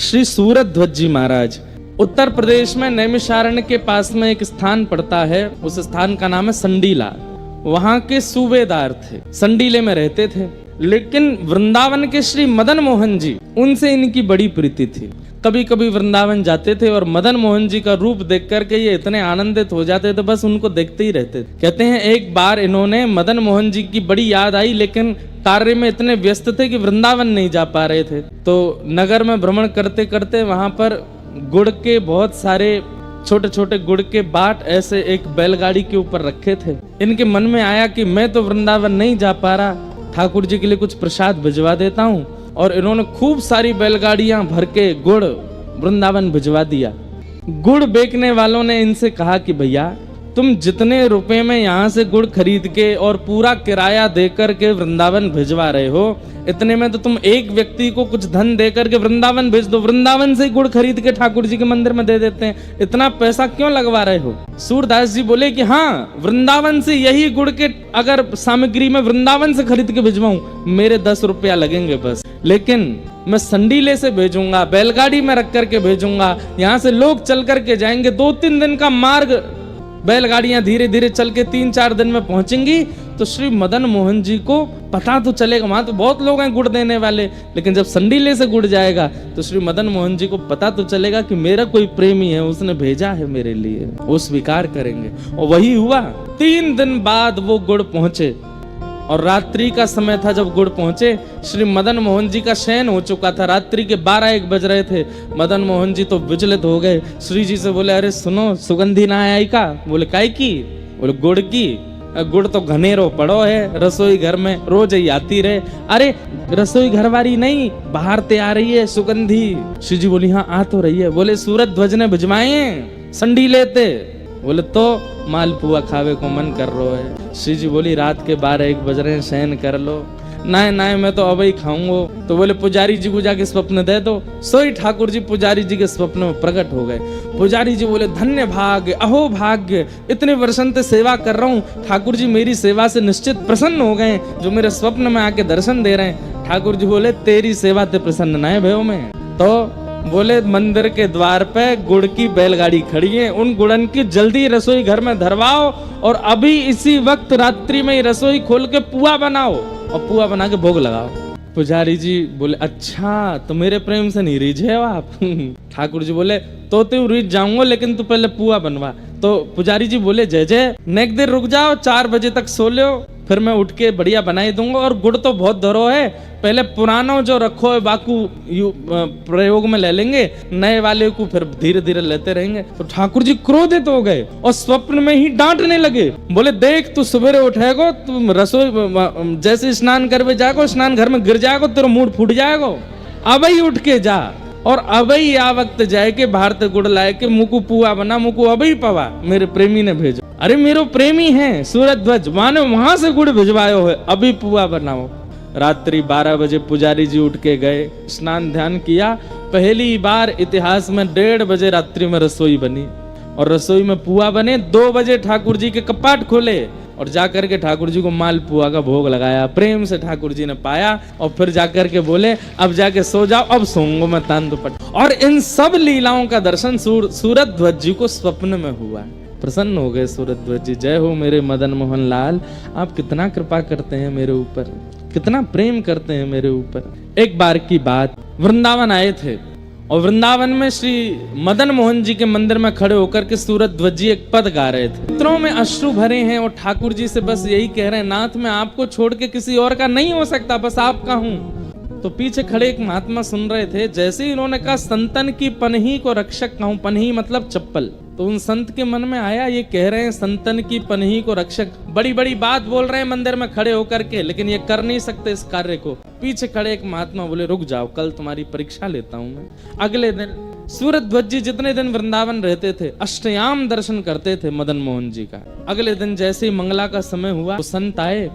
श्री सूरध्वज जी महाराज उत्तर प्रदेश में नैमिषारण्य के पास में एक स्थान पड़ता है। उस स्थान का नाम है संडीला। वहां के सूबेदार थे, संडीले में रहते थे। लेकिन वृंदावन के श्री मदन मोहन जी, उनसे इनकी बड़ी प्रीति थी। कभी कभी वृंदावन जाते थे और मदन मोहन जी का रूप देख करके ये इतने आनंदित हो जाते थे, बस उनको देखते ही रहते थे। कहते हैं एक बार इन्होंने मदन मोहन जी की बड़ी याद आई, लेकिन कार्य में इतने व्यस्त थे कि वृंदावन नहीं जा पा रहे थे। तो नगर में भ्रमण करते करते वहां पर गुड़ के बहुत सारे छोटे छोटे गुड़ के बाट ऐसे एक बैलगाड़ी के ऊपर रखे थे। इनके मन में आया कि मैं तो वृंदावन नहीं जा पा रहा, ठाकुर जी के लिए कुछ प्रसाद भिजवा देता हूँ। और इन्होंने खूब सारी बैलगाड़ियां भर के गुड़ वृंदावन भिजवा दिया। गुड़ बेचने वालों ने इनसे कहा कि भैया तुम जितने रुपए में यहाँ से गुड़ खरीद के और पूरा किराया देकर के वृंदावन भिजवा रहे हो, इतने में तो तुम एक व्यक्ति को कुछ धन देकर के वृंदावन भेज दो, वृंदावन से गुड़ खरीद के ठाकुर जी के मंदिर में दे देते हैं, इतना पैसा क्यों लगवा रहे हो। सूरदास जी बोले कि हाँ, वृंदावन से यही गुड़ के अगर सामग्री में वृंदावन से खरीद के भिजवाऊं, मेरे 10 रुपया लगेंगे बस, लेकिन मैं संडीले से भेजूंगा, बैलगाड़ी में रख करके भेजूंगा, यहाँ से लोग चल करके जाएंगे, 2-3 दिन का मार्ग बैलगाड़ियां धीरे धीरे चल के 3-4 दिन में पहुंचेंगी। तो श्री मदन मोहन जी को पता तो चलेगा, वहां तो बहुत लोग हैं गुड़ देने वाले, लेकिन जब संडीले से गुड़ जाएगा तो श्री मदन मोहन जी को पता तो चलेगा कि मेरा कोई प्रेमी है, उसने भेजा है मेरे लिए, वो स्वीकार करेंगे। और वही हुआ। 3 दिन बाद वो गुड़ पहुंचे और रात्रि का समय था जब गुड़ पहुंचे। श्री मदन मोहन जी का शयन हो चुका था, रात्रि के 12-1 बज रहे थे। मदन मोहन जी तो विचलित हो गए। श्री जी से बोले, अरे सुनो, सुगंधी ना आई का? बोले काय की? बोले गुड़ की। गुड़ तो घनेरो पड़ो है रसोई घर में, रोज ही आती रहे। अरे रसोई घर वाली नहीं, बाहर ते आ रही है सुगंधी। श्री जी बोली हाँ आ तो रही है। बोले सूरध्वज ने भिजवाए संडी लेते? बोले तो मालपुआ खावे को मन कर रहा है। श्री जी बोली रात के 12-1 बज रहे हैं, शयन कर लो। ना मैं तो अब ही खाऊंगा। तो बोले पुजारी जी को जाके स्वप्न दे दो। सोई ठाकुर जी पुजारी जी के स्वप्न में प्रकट हो गए। पुजारी जी बोले धन्य भाग्य, अहो भाग्य, इतने वर्षों से सेवा कर रहा हूँ, ठाकुर जी मेरी सेवा से निश्चित प्रसन्न हो गए, जो मेरे स्वप्न में आके दर्शन दे रहे हैं। ठाकुर जी बोले तेरी सेवा ते प्रसन्न ना है भयो में। तो बोले मंदिर के द्वार पे गुड़ की बैलगाड़ी खड़ी है, उन गुड़न की जल्दी रसोई घर में धरवाओ और अभी इसी वक्त रात्रि में ही रसोई खोल के पुआ बनाओ और पुआ बना के भोग लगाओ। पुजारी जी बोले अच्छा, तो मेरे प्रेम से नहीं रीझे हो आप? ठाकुर जी बोले तो तू रीझ जाऊंगा, लेकिन तू पहले पुआ बनवा। तो पुजारी जी बोले जय जय, नेक देर रुक जाओ, 4 बजे तक सो लो, फिर मैं उठ के बढ़िया बनाई दूंगा। और गुड़ तो बहुत धरो है, पहले पुराना जो रखो है बाकू प्रयोग में ले लेंगे, नए वाले को फिर धीरे धीरे लेते रहेंगे। तो ठाकुर जी क्रोधित हो गए और स्वप्न में ही डांटने लगे। बोले देख तू सवेरे उठेगो, तुम रसोई जैसे स्नान करवे जाएगो, स्नान घर में गिर जाएगो, तेरा मूड फूट जाएगो, अब ही उठ के जा और अब ही आ वक्त जाए के बाहर ते गुड़ लाए के मुकु पुआ बना, मुकु अब ही पवा, मेरे प्रेमी ने भेजो। अरे मेरो प्रेमी है सूरध्वज, माने वहां से गुड़ भिजवायो है, अभी पुआ बनाओ। रात्रि 12 बजे पुजारी जी उठ के गए, स्नान ध्यान किया। पहली बार इतिहास में 1:30 बजे रात्रि में रसोई बनी और रसोई में पुआ बने। 2 बजे ठाकुर जी के कपाट खोले और जाकर के ठाकुर जी को मालपुआ का भोग लगाया। प्रेम से ठाकुर जी ने पाया और फिर जाकर के बोले अब जाके सो जाओ, अब सोऊंगा मैं तान दुपट। और इन सब लीलाओं का दर्शन सूरध्वज जी को स्वप्न में हुआ। प्रसन्न हो गए सूरध्वज जी। जय हो मेरे मदन मोहन लाल, आप कितना कृपा करते हैं मेरे ऊपर, कितना प्रेम करते हैं मेरे ऊपर। एक बार की बात, वृंदावन आए थे और वृंदावन में श्री मदन मोहन जी के मंदिर में खड़े होकर के सूरध्वज जी एक पद गा रहे थे। नेत्रों में अश्रु भरे हैं और ठाकुर जी से बस यही कह रहे हैं, नाथ मैं आपको छोड़ के किसी और का नहीं हो सकता, बस आपका हूँ। तो पीछे खड़े एक महात्मा सुन रहे थे। जैसे ही इन्होंने कहा संतन की पनही को रक्षक कहूं, पनही मतलब चप्पल, तो उन संत के मन में आया ये कह रहे हैं संतन की पनही को रक्षक, बड़ी बड़ी बात बोल रहे हैं मंदिर में खड़े होकर के, लेकिन ये कर नहीं सकते इस कार्य को। पीछे खड़े एक महात्मा बोले रुक जाओ, कल तुम्हारी परीक्षा लेता हूं मैं। अगले दिन सूरध्वज जी जितने दिन वृंदावन रहते थे, अष्टयाम दर्शन करते थे मदन मोहन जी का। अगले दिन जैसे ही मंगला का समय हुआ, तो संत आए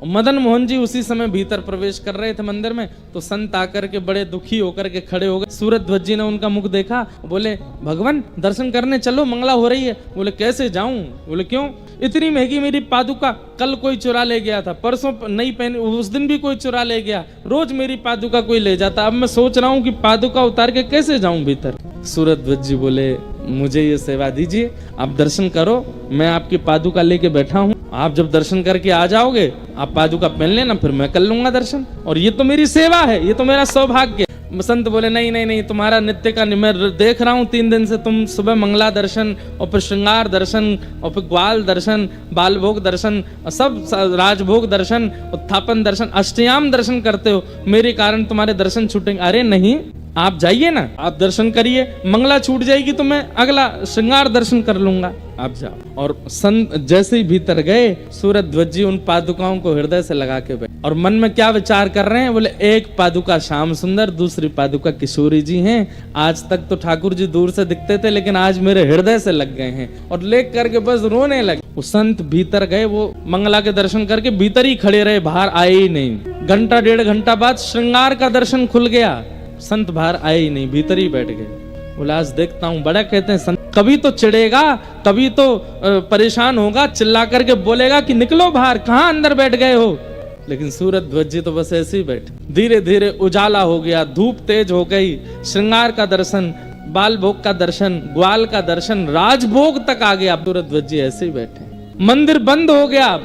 मदन मोहन जी उसी समय भीतर प्रवेश कर रहे थे मंदिर में, तो संत आकर के बड़े दुखी होकर के खड़े हो गए। सूरध्वज जी ने उनका मुख देखा, बोले भगवान दर्शन करने चलो, मंगला हो रही है। बोले कैसे जाऊं? बोले क्यों? इतनी महंगी मेरी पादुका कल कोई चुरा ले गया था, परसों नहीं पहनी, उस दिन भी कोई चुरा ले गया, रोज मेरी पादुका कोई ले जाता। अब मैं सोच रहा हूं कि पादुका उतार के कैसे जाऊं भीतर। सूरध्वज जी बोले मुझे ये सेवा दीजिए, आप दर्शन करो, मैं आपकी पादुका लेके बैठा हूँ, आप जब दर्शन करके आ जाओगे आप पादुका पहन लेना, फिर मैं कर लूंगा दर्शन, और ये तो मेरी सेवा है, ये तो मेरा सौभाग्य। संत बोले नहीं नहीं नहीं, तुम्हारा नित्य का मैं देख रहा हूँ 3 दिन से, तुम सुबह मंगला दर्शन और फिर श्रृंगार दर्शन और फिर ग्वाल दर्शन, बाल भोग दर्शन, सब राजभोग दर्शन, उत्थापन दर्शन, अष्टयाम दर्शन करते हो, मेरे कारण तुम्हारे दर्शन छूटेंगे। अरे नहीं, आप जाइए ना, आप दर्शन करिए, मंगला छूट जाएगी तो मैं अगला श्रृंगार दर्शन कर लूंगा, आप जाओ। और संत जैसे ही भीतर गए, सूरध्वज जी उन पादुकाओं को हृदय से लगा के बैठे और मन में क्या विचार कर रहे हैं? बोले एक पादुका श्याम सुंदर, दूसरी पादुका किशोरी जी हैं। आज तक तो ठाकुर जी दूर से दिखते थे, लेकिन आज मेरे हृदय से लग गए हैं, और लेख करके बस रोने लगे। वो संत भीतर गए, वो मंगला के दर्शन करके भीतर ही खड़े रहे, बाहर आए ही नहीं। घंटा 1.5 घंटा बाद श्रृंगार का दर्शन खुल गया, संत बाहर आए ही नहीं, भीतर ही बैठ गए। बोला आज देखता हूँ, बड़ा कहते हैं संत, कभी तो चिढ़ेगा, कभी तो परेशान होगा, चिल्ला करके बोलेगा कि निकलो बाहर, कहाँ अंदर बैठ गए हो। लेकिन सूरध्वज जी तो बस ऐसे ही बैठे। धीरे धीरे उजाला हो गया, धूप तेज हो गई, श्रृंगार का दर्शन, बाल भोग का दर्शन, ग्वाल का दर्शन, राजभोग तक आ गया। सूरध्वज जी ऐसे ही बैठे। मंदिर बंद हो गया,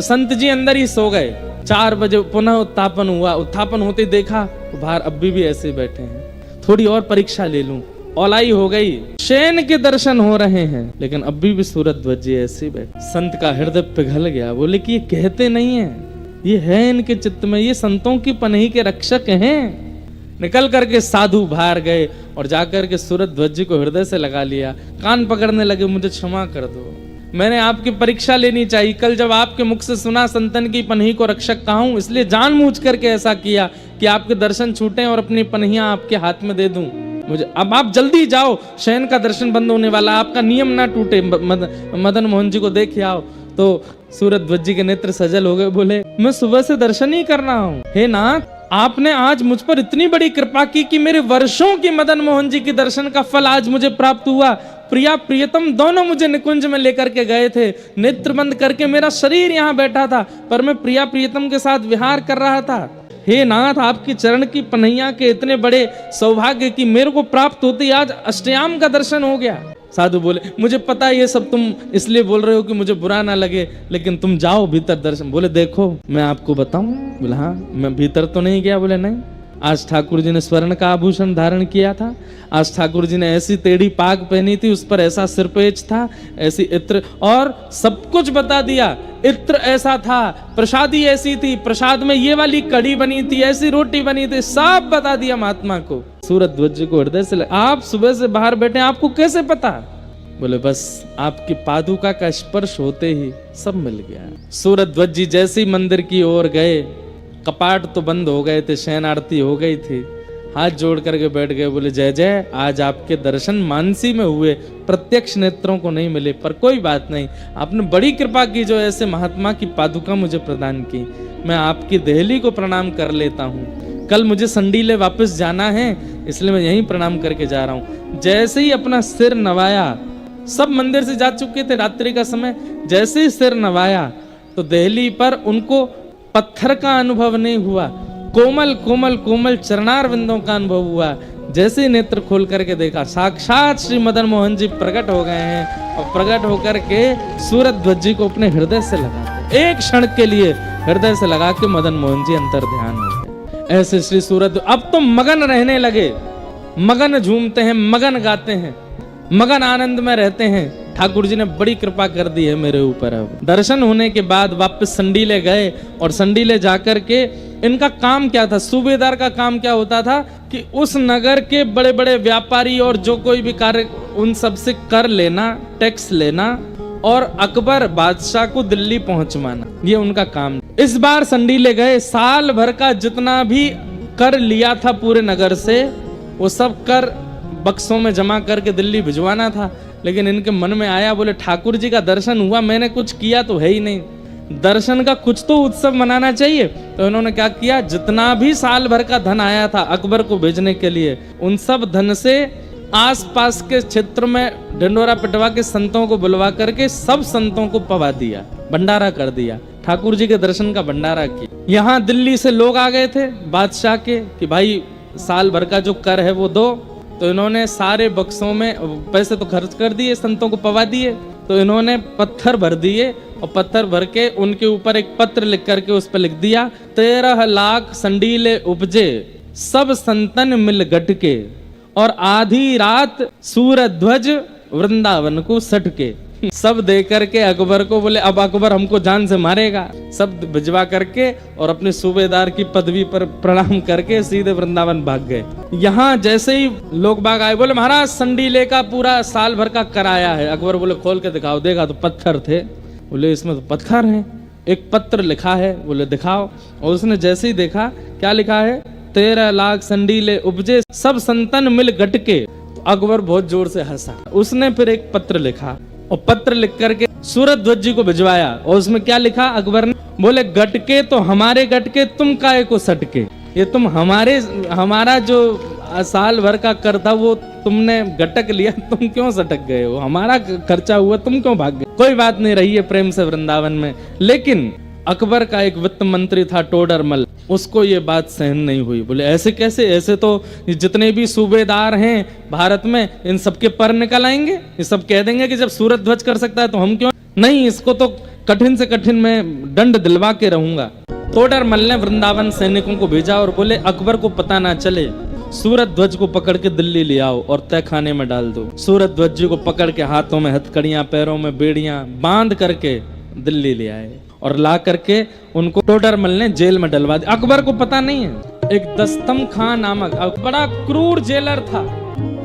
संत जी अंदर ही सो गए। 4 बजे पुनः उत्थापन हुआ, उत्थापन होते देखा तो बाहर अभी भी ऐसे बैठे हैं। थोड़ी और परीक्षा ले लूं, औलाई हो गई, शयन के दर्शन हो रहे हैं, लेकिन अभी भी सूरध्वज जी ऐसे ही बैठे। संत का हृदय पिघल गया, बोले कि ये कहते नहीं है, ये है इनके चित्त में, ये संतों की पनही के रक्षक हैं। निकल करके साधु बाहर गए और जाकर के सूरध्वज जी को हृदय से लगा लिया, कान पकड़ने लगे, मुझे क्षमा कर दो, मैंने आपकी परीक्षा लेनी चाहिए। कल जब आपके मुख से सुना संतन की पनही को रक्षक कहा हूं, इसलिए जानबूझ करके ऐसा किया कि आपके दर्शन छूटे और अपनी पनहियां आपके हाथ में दे दूं। मुझे अब आप जल्दी जाओ, शयन का दर्शन बंद होने वाला, आपका नियम ना टूटे, मदन मोहन जी को देख आओ। तो सूरध्वज जी के नेत्र सजल हो गए, बोले मैं सुबह से दर्शन ही कर रहा हूँ, हे नाथ, आपने आज मुझ पर इतनी बड़ी कृपा की कि मेरे वर्षों की मदन मोहन जी के दर्शन का फल आज मुझे प्राप्त हुआ। प्रिया प्रियतम दोनों मुझे निकुंज में लेकर के गए थे, नेत्र बंद करके मेरा शरीर यहाँ बैठा था, पर मैं प्रिया प्रियतम के साथ विहार कर रहा था। हे नाथ, आपकी चरण की पनैया के इतने बड़े सौभाग्य की मेरे को प्राप्त होती आज अष्टयाम का दर्शन हो गया। साधु बोले मुझे पता है ये सब तुम इसलिए बोल रहे हो कि मुझे बुरा ना लगे, लेकिन तुम जाओ भीतर दर्शन। बोले देखो मैं आपको बताऊं? बोले हाँ। मैं भीतर तो नहीं गया? बोले नहीं। आज ठाकुर जी ने स्वर्ण का आभूषण धारण किया था, आज ठाकुर जी ने ऐसी टेढ़ी पाग पहनी थी, उस पर ऐसा सिरपेच था, ऐसी इत्र, और सब कुछ बता दिया। इत्र ऐसा था, प्रसादी ऐसी थी, प्रसाद में ये वाली कड़ी बनी थी, ऐसी रोटी बनी थी, सब बता दिया महात्मा को। सूरध्वज को हृदय से आप सुबह से बाहर बैठे, आपको कैसे पता? बोले बस आपकी पादुका का स्पर्श होते ही सब मिल गया। सूरध्वज जी जैसे ही मंदिर की ओर गए, कपाट तो बंद हो गए थे, शयन आरती हो गई थी, हाथ जोड़ करके बैठ गए। बोले जय जय, आज आपके दर्शन मानसी में हुए, प्रत्यक्ष नेत्रों को नहीं मिले, पर कोई बात नहीं, आपने बड़ी कृपा की जो ऐसे महात्मा की पादुका मुझे प्रदान की। मैं आपकी देहली को प्रणाम कर लेता हूँ, कल मुझे संडीले वापस जाना है, इसलिए मैं यहीं प्रणाम करके जा रहा हूँ। जैसे ही अपना सिर नवाया, सब मंदिर से जा चुके थे, रात्रि का समय, जैसे ही सिर नवाया तो देहली पर उनको पत्थर का अनुभव नहीं हुआ, कोमल कोमल कोमल चरणारविंदों का अनुभव हुआ। जैसे ही नेत्र खोल करके देखा, साक्षात श्री मदन मोहन जी प्रकट हो गए हैं, और प्रकट होकर के सूरध्वज जी को अपने हृदय से लगा, एक क्षण के लिए हृदय से लगा के मदन मोहन जी अंतर ध्यान हो गए। ऐसे श्री सूरध्वज अब तो मगन रहने लगे, मगन झूमते हैं, मगन गाते हैं, मगन आनंद में रहते हैं। ठाकुर जी ने बड़ी कृपा कर दी है मेरे ऊपर। अब दर्शन होने के बाद वापस संडीले गए, और संडीले जाकर के इनका काम क्या था, सूबेदार का काम क्या होता था कि उस नगर के बड़े बड़े व्यापारी और जो कोई भी कार्य, उन सब से कर लेना, टैक्स लेना, और अकबर बादशाह को दिल्ली पहुंचवाना, ये उनका काम। इस बार संडीले गए, साल भर का जितना भी कर लिया था पूरे नगर से, वो सब कर बक्सों में जमा करके दिल्ली भिजवाना था। लेकिन इनके मन में आया, बोले ठाकुर जी का दर्शन हुआ, मैंने कुछ किया तो है ही नहीं, दर्शन का कुछ तो उत्सव मनाना चाहिए। तो इन्होंने क्या किया, जितना भी साल भर का धन आया था अकबर को भेजने के लिए, उन सब धन से आसपास के क्षेत्र में ढिंडोरा पिटवा के संतों को बुलवा करके सब संतों को पवा दिया, भंडारा कर दिया, ठाकुर जी के दर्शन का भंडारा किया। यहाँ दिल्ली से लोग आ गए थे बादशाह के कि भाई साल भर का जो कर है वो दो। तो इन्होंने सारे बक्सों में पैसे तो खर्च कर दिए, संतों को पवा दिए। तो इन्होंने पत्थर भर दिए और पत्थर भर के उनके ऊपर एक पत्र लिख करके उस पर लिख दिया, 13 लाख संडीले उपजे सब संतन मिल गटके और आधी रात सूरध्वज वृंदावन को सटके। सब दे करके अकबर को बोले अब अकबर हमको जान से मारेगा। सब भिजवा करके और अपने सूबेदार की पदवी पर प्रणाम करके सीधे वृंदावन भाग गए। यहाँ जैसे ही लोग बाग आए, बोले महाराज संडीले का पूरा साल भर का कराया है। अकबर बोले खोल के दिखाओ। देखा तो पत्थर थे। बोले इसमें तो पत्थर हैं, एक पत्र लिखा है। बोले दिखाओ। और उसने जैसे ही देखा, क्या लिखा है, 13 लाख संडीले उपजे सब संतन मिल गटके। तो अकबर बहुत जोर से हंसा। उसने फिर एक पत्र लिखा और पत्र लिख करके सूरध्वज जी को भिजवाया। और उसमें क्या लिखा अकबर ने, बोले गटके तो हमारे गटके, तुम काहे को सटके। ये तुम हमारा जो साल भर का कर था वो तुमने गटक लिया, तुम क्यों सटक गए हो, हमारा खर्चा हुआ, तुम क्यों भाग गए। कोई बात नहीं, रही है प्रेम से वृंदावन में। लेकिन अकबर का एक वित्त मंत्री था टोडरमल, उसको ये बात सहन नहीं हुई। बोले ऐसे कैसे, ऐसे तो जितने भी सूबेदार हैं भारत में इन सबके पर निकल आएंगे, ये सब कह देंगे कि जब सूरध्वज कर सकता है तो हम क्यों नहीं, इसको तो कठिन से कठिन में दंड दिलवा के रहूंगा। टोडरमल ने वृंदावन सैनिकों को भेजा और बोले अकबर को पता ना चले, सूरध्वज को पकड़ के दिल्ली ले आओ और तहखाने में डाल दो। सूरध्वज जी को पकड़ के हाथों में हथकड़ियां, पैरों में बेड़ियां बांध करके दिल्ली ले आए और ला करके उनको टोडरमल ने जेल में डलवा दिया। अकबर को पता नहीं है। एक दस्तम खान नामक बड़ा क्रूर जेलर था,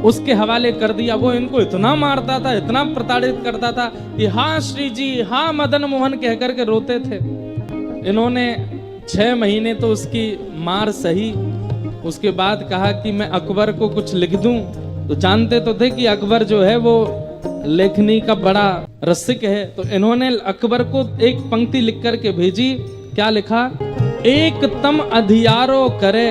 उसके हवाले कर दिया। वो इनको इतना मारता था, इतना प्रताड़ित करता था कि हाँ श्री जी, हाँ मदन मोहन कह करके रोते थे। इन्होंने 6 महीने तो उसकी मार सही। उसके बाद कहा कि मैं अकबर को कुछ लिख दूं। तो जानते तो थे कि अकबर जो है वो लेखनी का बड़ा रसिक है। तो इन्होंने अकबर को एक पंक्ति लिख करके भेजी। क्या लिखा, एक तम अधियारो करे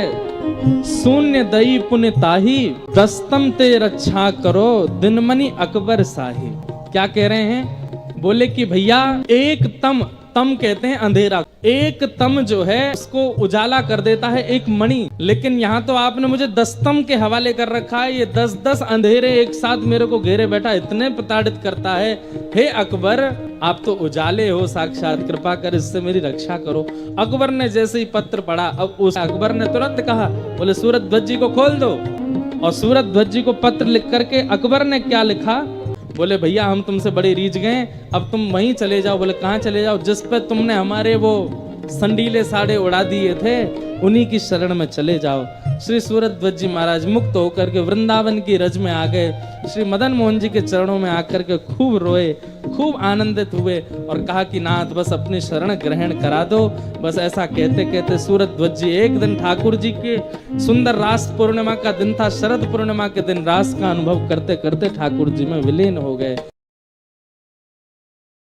शून्य दई पुण्य ताही, दस्तम ते रक्षा करो दिनमणि अकबर शाही। क्या कह रहे हैं, बोले कि भैया एक तम, तम कहते हैं अंधेरा, एक तम जो है उसको उजाला कर देता है एक मणि। लेकिन यहाँ तो आपने मुझे 10 तम के हवाले कर रखा है। ये 10-10 अंधेरे एक साथ मेरे को घेरे बैठा, इतने प्रताड़ित करता है। हे अकबर, आप तो उजाले हो साक्षात, कृपा कर इससे मेरी रक्षा करो। अकबर ने जैसे ही पत्र पढ़ा, अब उस अकबर ने तुरंत कहा, बोले सूरध्वज जी को खोल दो। और सूरध्वज जी को पत्र लिख करके अकबर ने क्या लिखा, बोले भैया हम तुमसे बड़े रीझ गए, अब तुम वहीं चले जाओ। बोले कहाँ चले जाओ, जिस पे तुमने हमारे वो संडीले साड़े उड़ा दिए थे उन्हीं की शरण में चले जाओ। श्री सूरध्वज जी महाराज मुक्त होकर के वृंदावन की रज में आ गए। श्री मदन मोहन जी के चरणों में आकर के खूब रोए, खूब आनंदित हुए और कहा कि नाथ बस अपनी शरण ग्रहण करा दो। बस ऐसा कहते कहते सूरध्वज जी एक दिन ठाकुर जी के सुंदर रास पूर्णिमा का दिन था, शरद पूर्णिमा के दिन रास का अनुभव करते करते ठाकुर जी में विलीन हो गए।